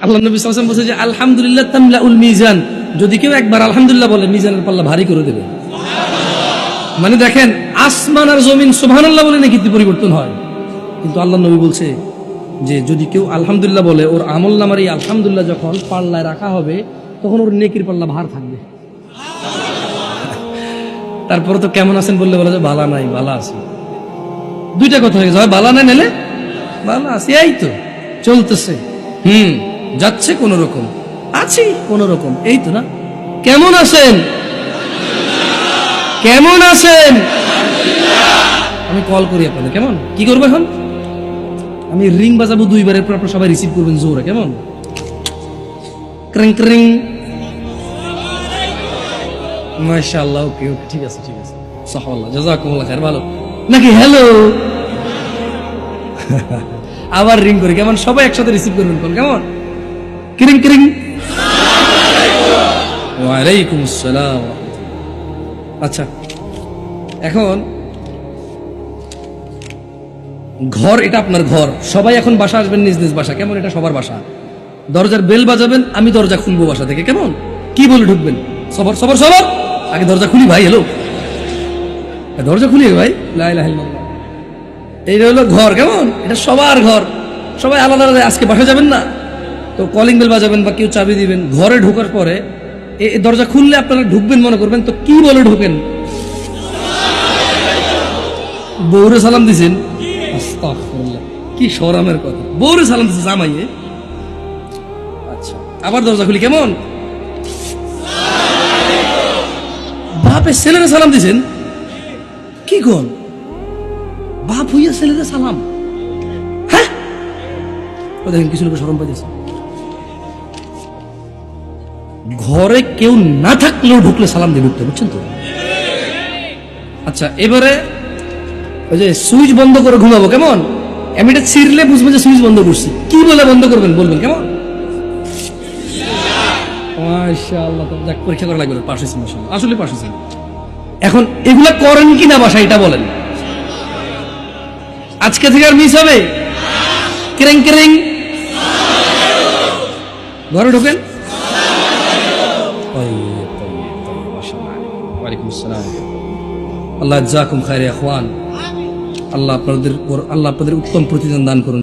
আল্লাহ নবী সাল্লাল্লাহু আলাইহি ওয়াসাল্লাম বলেছে যে আলহামদুলিল্লাহ তামলাউল মিজান, যদি কেউ একবার আলহামদুলিল্লাহ বলে মিজানের পাল্লা ভারী করে দেবে। মানে দেখেন, আসমান আর জমিন সুবহানাল্লাহ বলে নাকি পরিবর্তন হয়, কিন্তু আল্লাহ নবী বলছে যে যদি কেউ আলহামদুলিল্লাহ বলে ওর আমল নামার এই আলহামদুলিল্লাহ যখন পাল্লায় রাখা হবে তখন ওর নেকির পাল্লা ভার থাকবে। তারপরে তো কেমন আছেন বললে বলা যায় বালা নাই, বালা আছে। দুইটা কথা হয়ে গেছে, হয় বালা নাই নেলে বালা আছে, এই তো চলতেছে, যাচ্ছে কোন রকম, আছি কোন রকম, এই তো না। কেমন আছেন? কেমন আছেন? আমি কল করি আপনাদের, কেমন কি করবো এখন? আমি রিং বাজাবো দুইবারের পর আপনারা সবাই রিসিভ করবেন জোরে, কেমন? ক্রিং ক্রিং। মাশাআল্লাহ, ওকে ওকে, ঠিক আছে ঠিক আছে, সাহাবাল্লাহ, জাযাকুমুল্লাহ খাইর, ভালো নাকি? হ্যালো। আবার রিং করি, কেমন? সবাই একসাথে রিসিভ করবেন কল, কেমন? ক্রিং ক্রিং। ওয়া আলাইকুম আসসালাম। আচ্ছা, এখন ঘর, এটা আপনার ঘর, সবাই এখন বাসা আসবেন নিজ নিজ বাসা, কেমন? এটা সবার বাসা। দরজার বেল বাজাবেন, আমি দরজা খুলবো বাসা থেকে, কেমন? কি বলে ঢুকবেন? সবর সবর সবর, আগে দরজা খুলি ভাই, হ্যালো, দরজা খুলি ভাই, লা ইলাহা ইল্লাল্লাহ। এইটা হলো ঘর, কেমন? এটা সবার ঘর, সবাই আলাদা আলাদা। আজকে বাসা যাবেন না তো কলিং বেল বাজাবেন বা কেউ চাবি দিবেন। ঘরে ঢোকার পরে এই দরজা খুললে আপনারা ঢুকবেন মনে করবেন, তো কি বলে ঢোকেন? বউরে সালাম দিছেন, আস্তাগফিরুল্লাহ, কি শরমের কথা, বউরে সালাম দিছে জামাইয়ে। আচ্ছা, আবার দরজা খুলি, কেমন? বাপে ছেলেরে সালাম দিছেন, কি কোন? বাপ হইয়া ছেলেরে সালাম, হ্যাঁ? দেখেন কিছু লোক শরম পাইতেছে। ঘরে কেউ না থাকলেও ঢুকলে সালাম দিয়ে ঢুকতে, বুঝছেন তো? আচ্ছা, এবারে ওই যে সুইচ বন্ধ করে ঘুমাবো, কেমন? এমনিটা ছিঁড়লে বুঝবেন যে সুইচ বন্ধ করছি, কি বলে বন্ধ করবেন বলবেন, কেমন? মাশাআল্লাহ, তো যাক, পরীক্ষা করা লাগবে, পাশ হয়েছে মাশাআল্লাহ, আসলে পাশ হয়েছে। এখন এগুলা করেন কি না বাসা, এটা বলেন। আজকে থেকে আর মিস হবে? ক্রিং ক্রিং, ঘরে ঢোকেন। ওয়ালাইকুম আসসালাম, আল্লাহ জাযাকুম খাইর ইয়া ইখওয়ান। আল্লাহ আপনাদের উত্তম প্রতিদান দান করুন।